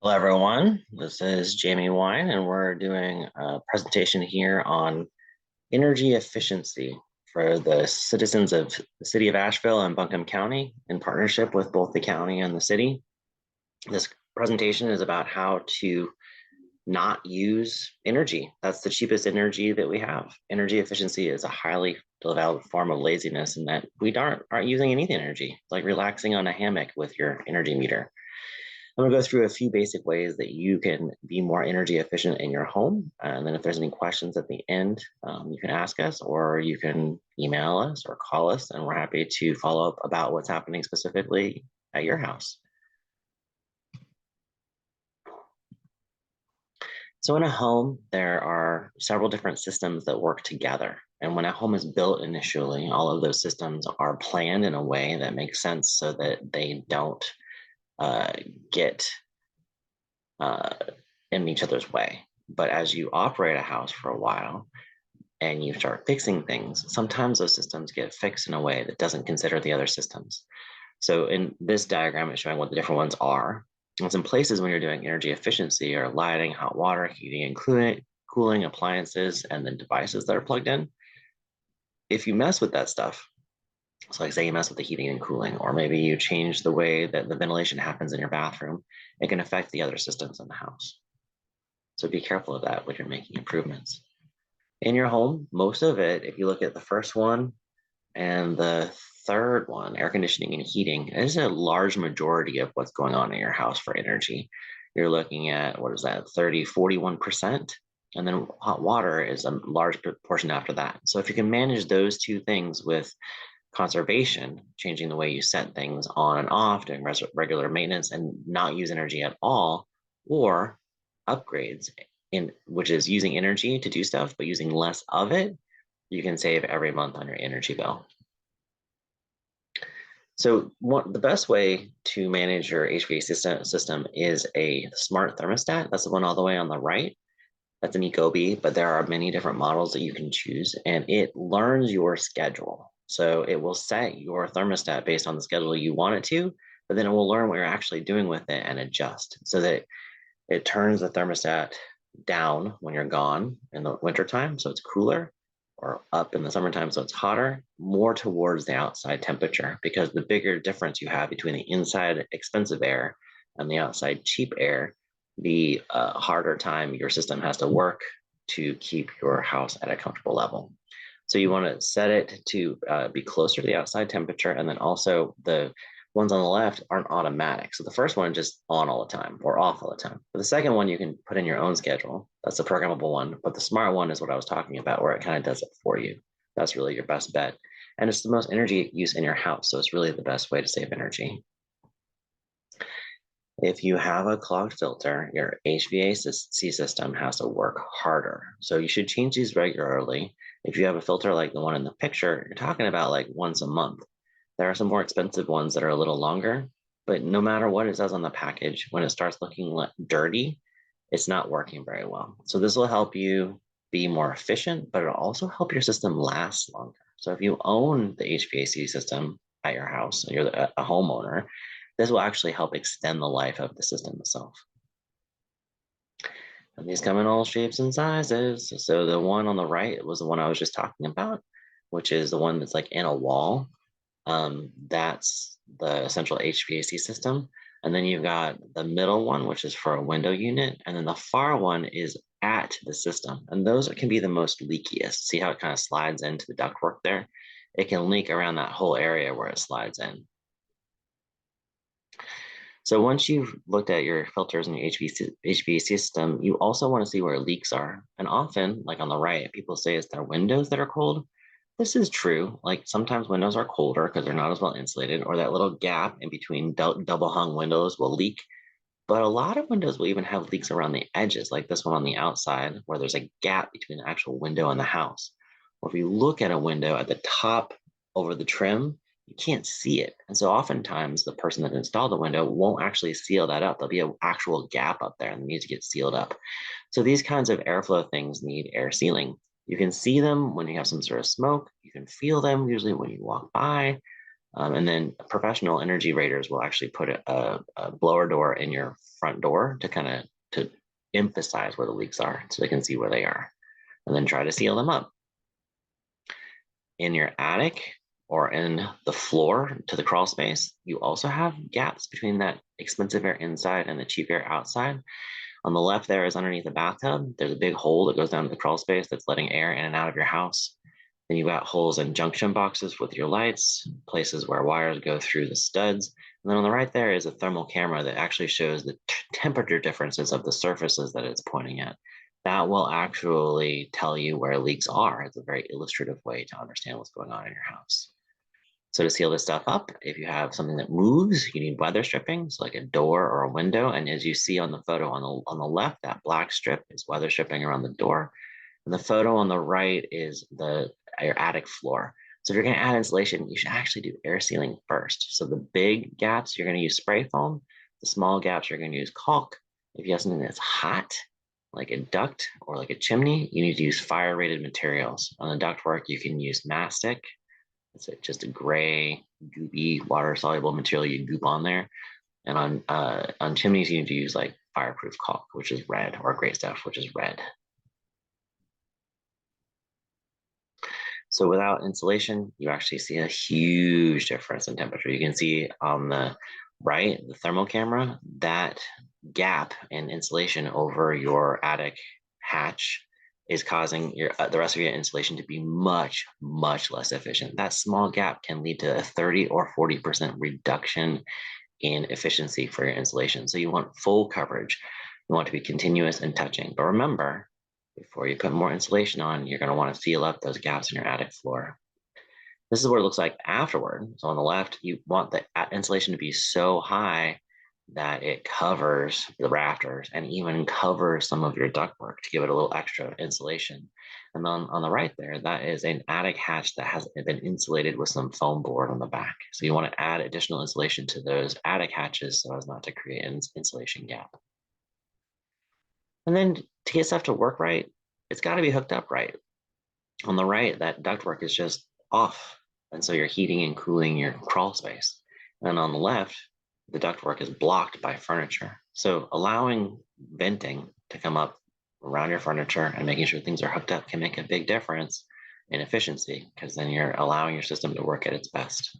Hello, everyone. This is Jamie Wine, and we're doing a presentation here on energy efficiency for the citizens of the city of Asheville and Buncombe County in partnership with both the county and the city. This presentation is about how to not use energy. That's the cheapest energy that we have. Energy efficiency is a highly developed form of laziness in that we aren't using any energy. It's like relaxing on a hammock with your energy meter. I'm gonna go through a few basic ways that you can be more energy efficient in your home. And then if there's any questions at the end, you can ask us or you can email us or call us, and we're happy to follow up about what's happening specifically at your house. So in a home, there are several different systems that work together. And when a home is built initially, all of those systems are planned in a way that makes sense so that they don't uh, get uh, in each other's way. But as you operate a house for a while and you start fixing things, sometimes those systems get fixed in a way that doesn't consider the other systems. So in this diagram, it's showing what the different ones are. And some places when you're doing energy efficiency or lighting, hot water, heating, and cooling appliances, and then devices that are plugged in. If you mess with that stuff, so like say you mess with the heating and cooling, or maybe you change the way that the ventilation happens in your bathroom, it can affect the other systems in the house. So be careful of that when you're making improvements. In your home, most of it, if you look at the first one and the third one, air conditioning and heating, is a large majority of what's going on in your house for energy. You're looking at, what is that, 30, 41%? And then hot water is a large portion after that. So if you can manage those two things with conservation, changing the way you set things on and off, doing regular maintenance and not use energy at all, or upgrades in which is using energy to do stuff, but using less of it, you can save every month on your energy bill. So the best way to manage your HVAC system is a smart thermostat. That's the one all the way on the right. That's an Ecobee, but there are many different models that you can choose, and it learns your schedule. So it will set your thermostat based on the schedule you want it to, but then it will learn what you're actually doing with it and adjust so that it turns the thermostat down when you're gone in the wintertime, so it's cooler, or up in the summertime, so it's hotter, more towards the outside temperature, because the bigger difference you have between the inside expensive air and the outside cheap air, the harder time your system has to work to keep your house at a comfortable level. So you want to set it to be closer to the outside temperature, and then also the ones on the left aren't automatic. So the first one just on all the time or off all the time. But the second one you can put in your own schedule. That's the programmable one. But the smart one is what I was talking about, where it kind of does it for you. That's really your best bet. And it's the most energy use in your house. So it's really the best way to save energy. If you have a clogged filter, your HVAC system has to work harder. So you should change these regularly. If you have a filter like the one in the picture, you're talking about like once a month. There are some more expensive ones that are a little longer, but no matter what it says on the package, when it starts looking dirty, it's not working very well. So this will help you be more efficient, but it'll also help your system last longer. So if you own the HVAC system at your house, and you're a homeowner, this will actually help extend the life of the system itself. And these come in all shapes and sizes. So the one on the right was the one I was just talking about, which is the one that's like in a wall. That's the central HVAC system. And then you've got the middle one, which is for a window unit. And then the far one is at the system. And those can be the most leakiest. See how it kind of slides into the ductwork there? It can leak around that whole area where it slides in. So once you've looked at your filters and your HVAC system, you also want to see where leaks are. And often, like on the right, people say it's their windows that are cold. This is true. Like sometimes windows are colder because they're not as well insulated, or that little gap in between double hung windows will leak. But a lot of windows will even have leaks around the edges, like this one on the outside, where there's a gap between the actual window and the house. Or if you look at a window at the top over the trim, you can't see it. And so oftentimes the person that installed the window won't actually seal that up. There'll be an actual gap up there and it needs to get sealed up. So these kinds of airflow things need air sealing. You can see them when you have some sort of smoke. You can feel them usually when you walk by. And then professional energy raters will actually put a blower door in your front door to kind of to emphasize where the leaks are so they can see where they are and then try to seal them up. In your attic or in the floor to the crawl space, you also have gaps between that expensive air inside and the cheap air outside. On the left there is underneath the bathtub. There's a big hole that goes down to the crawl space that's letting air in and out of your house. Then you've got holes in junction boxes with your lights, places where wires go through the studs. And then on the right there is a thermal camera that actually shows the temperature differences of the surfaces that it's pointing at. That will actually tell you where leaks are. It's a very illustrative way to understand what's going on in your house. So to seal this stuff up, if you have something that moves, you need weather stripping, so like a door or a window. And as you see on the photo on the left, that black strip is weather stripping around the door. And the photo on the right is your attic floor. So if you're going to add insulation, you should actually do air sealing first. So the big gaps, you're going to use spray foam. The small gaps, you're going to use caulk. If you have something that's hot, like a duct or like a chimney, you need to use fire rated materials. On the ductwork, you can use mastic. It's just a gray, goopy, water soluble material you goop on there. And on chimneys, you need to use like fireproof caulk, which is red, or great stuff, which is red. So without insulation, you actually see a huge difference in temperature. You can see on the right, the thermal camera, that gap in insulation over your attic hatch is causing the rest of your insulation to be much, much less efficient. That small gap can lead to a 30 or 40% reduction in efficiency for your insulation. So you want full coverage. You want to be continuous and touching. But remember, before you put more insulation on, you're going to want to seal up those gaps in your attic floor. This is what it looks like afterward. So on the left, you want the insulation to be so high that it covers the rafters and even covers some of your ductwork to give it a little extra insulation. And then on the right there, that is an attic hatch that has been insulated with some foam board on the back. So you want to add additional insulation to those attic hatches so as not to create an insulation gap. And then to get stuff to work right, it's got to be hooked up right. On the right, that ductwork is just off. And so you're heating and cooling your crawl space. And on the left, the ductwork is blocked by furniture. So allowing venting to come up around your furniture and making sure things are hooked up can make a big difference in efficiency because then you're allowing your system to work at its best.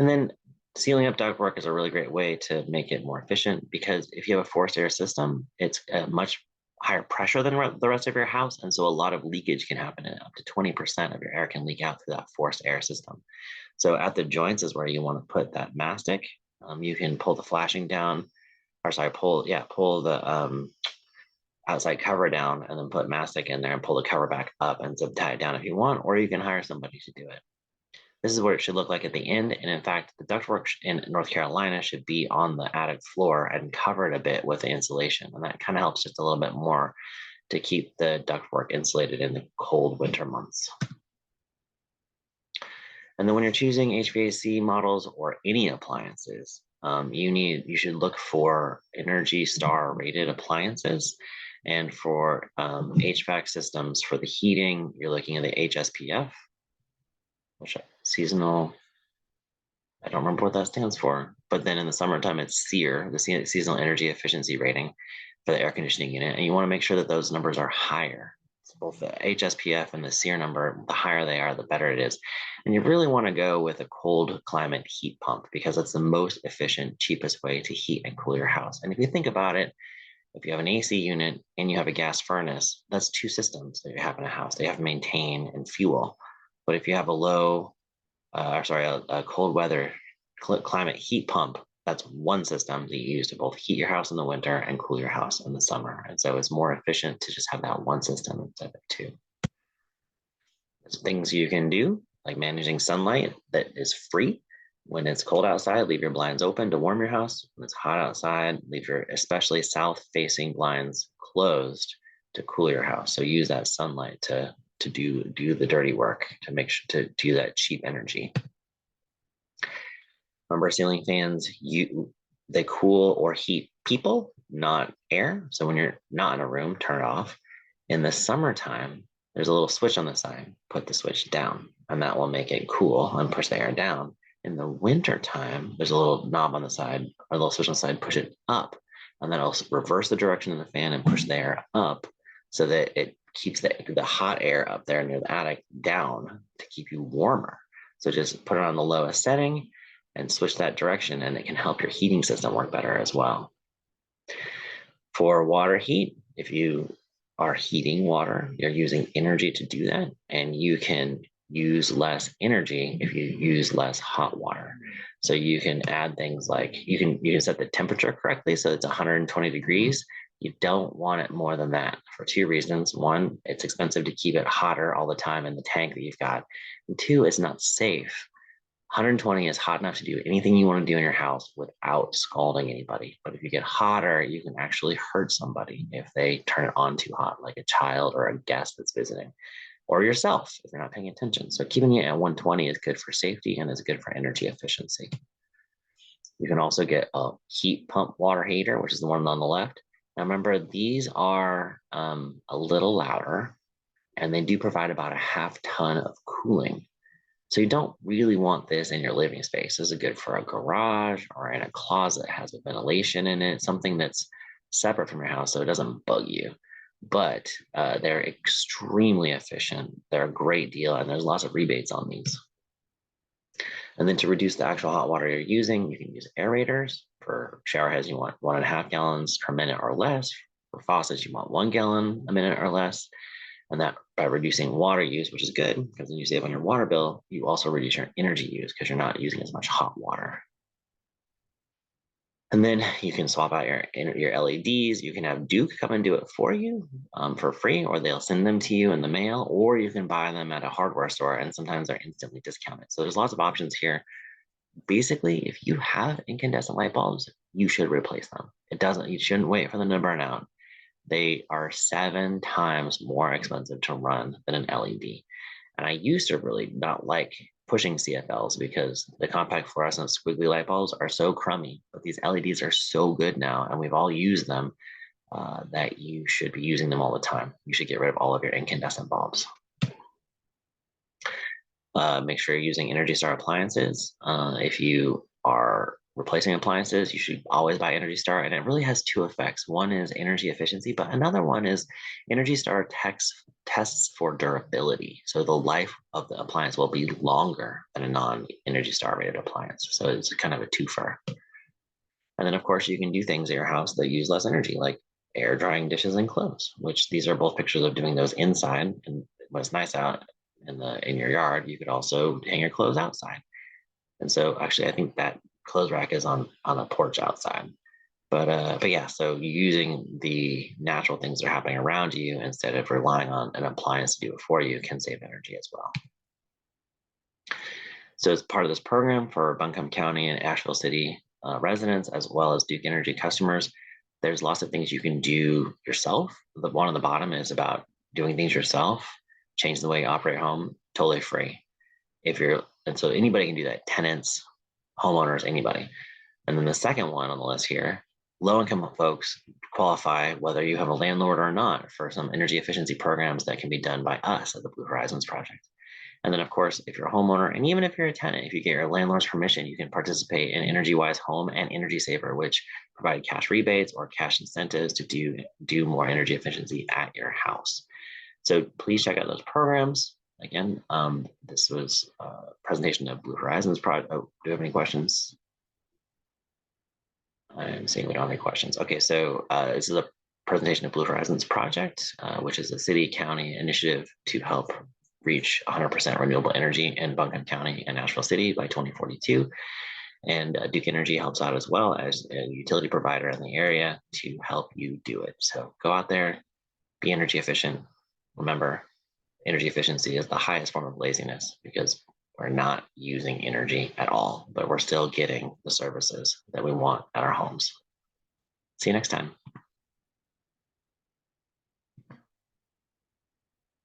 And then sealing up ductwork is a really great way to make it more efficient because if you have a forced air system, it's a much higher pressure than the rest of your house. And so a lot of leakage can happen, and up to 20% of your air can leak out through that forced air system. So at the joints is where you want to put that mastic. You can pull the flashing down, or sorry, pull the outside cover down and then put mastic in there and pull the cover back up and zip tie it down if you want, or you can hire somebody to do it. This is what it should look like at the end. And in fact, the ductwork in North Carolina should be on the attic floor and covered a bit with the insulation. And that kind of helps just a little bit more to keep the ductwork insulated in the cold winter months. And then when you're choosing HVAC models or any appliances, you should look for Energy Star rated appliances. And for HVAC systems for the heating, you're looking at the HSPF, which seasonal, I don't remember what that stands for, but then in the summertime, it's SEER, the Seasonal Energy Efficiency Rating for the air conditioning unit. And you want to make sure that those numbers are higher. So both the HSPF and the SEER number, the higher they are, the better it is. And you really want to go with a cold climate heat pump because it's the most efficient, cheapest way to heat and cool your house. And if you think about it, if you have an AC unit and you have a gas furnace, that's two systems that you have in a house. They have to maintain and fuel. But if you have a cold weather climate heat pump, that's one system that you use to both heat your house in the winter and cool your house in the summer. And so it's more efficient to just have that one system instead of two. There's things you can do, like managing sunlight that is free. When it's cold outside, leave your blinds open to warm your house. When it's hot outside, leave your especially south-facing blinds closed to cool your house. So use that sunlight to do the dirty work, to make sure to do that cheap energy. Remember, ceiling fans, they cool or heat people, not air. So when you're not in a room, turn it off. In the summertime, there's a little switch on the side. Put the switch down, and that will make it cool and push the air down. In the winter time, there's a little knob on the side, or a little switch on the side, push it up, and then I'll reverse the direction of the fan and push the air up so that it keeps the hot air up there near the attic down to keep you warmer. So just put it on the lowest setting and switch that direction, and it can help your heating system work better as well. For water heat, if you are heating water, you're using energy to do that, and you can use less energy if you use less hot water. So you can add things like you can set the temperature correctly so it's 120 degrees. You don't want it more than that for two reasons. One, it's expensive to keep it hotter all the time in the tank that you've got. And two, it's not safe. 120 is hot enough to do anything you want to do in your house without scalding anybody. But if you get hotter, you can actually hurt somebody if they turn it on too hot, like a child or a guest that's visiting, or yourself if you're not paying attention. So keeping it at 120 is good for safety and is good for energy efficiency. You can also get a heat pump water heater, which is the one on the left. Now remember, these are a little louder, and they do provide about a half ton of cooling. So you don't really want this in your living space. This is good for a garage or in a closet that has a ventilation in it, something that's separate from your house so it doesn't bug you. But they're extremely efficient. They're a great deal, and there's lots of rebates on these. And then to reduce the actual hot water you're using, you can use aerators. For shower heads, you want 1.5 gallons per minute or less. For faucets, you want 1 gallon a minute or less. And that by reducing water use, which is good because then you save on your water bill, you also reduce your energy use because you're not using as much hot water. And then you can swap out your LEDs. You can have Duke come and do it for you for free, or they'll send them to you in the mail, or you can buy them at a hardware store, and sometimes they're instantly discounted. So there's lots of options here. Basically, if you have incandescent light bulbs, you should replace them. You shouldn't wait for them to burn out. They are 7 times more expensive to run than an LED. And I used to really not like pushing CFLs because the compact fluorescent squiggly light bulbs are so crummy, but these LEDs are so good now, and we've all used them that you should be using them all the time. You should get rid of all of your incandescent bulbs. Make sure you're using Energy Star appliances. If you are replacing appliances, you should always buy Energy Star, and it really has 2 effects. One is energy efficiency, but another one is Energy Star tests for durability. So the life of the appliance will be longer than a non-Energy Star rated appliance. So it's kind of a twofer. And then of course you can do things at your house that use less energy, like air drying dishes and clothes, which these are both pictures of doing those inside. And when it's nice out in your yard, you could also hang your clothes outside. And so actually I think that clothes rack is on a porch outside. But yeah, so using the natural things that are happening around you instead of relying on an appliance to do it for you can save energy as well. So as part of this program for Buncombe County and Asheville City residents, as well as Duke Energy customers, there's lots of things you can do yourself. The one on the bottom is about doing things yourself, change the way you operate home, totally free. And so anybody can do that, tenants, homeowners, anybody. And then the second one on the list here, low-income folks qualify whether you have a landlord or not for some energy efficiency programs that can be done by us at the Blue Horizons Project. And then, of course, if you're a homeowner, and even if you're a tenant, if you get your landlord's permission, you can participate in Energy Wise Home and Energy Saver, which provide cash rebates or cash incentives to do more energy efficiency at your house. So please check out those programs. Again, this was a presentation of Blue Horizons Project. Oh, do you have any questions? I'm seeing we don't have any questions. Okay, so this is a presentation of Blue Horizons Project, which is a city-county initiative to help reach 100% renewable energy in Buncombe County and Asheville City by 2042. And Duke Energy helps out as well as a utility provider in the area to help you do it. So go out there, be energy efficient. Remember, energy efficiency is the highest form of laziness because we're not using energy at all, but we're still getting the services that we want at our homes. See you next time.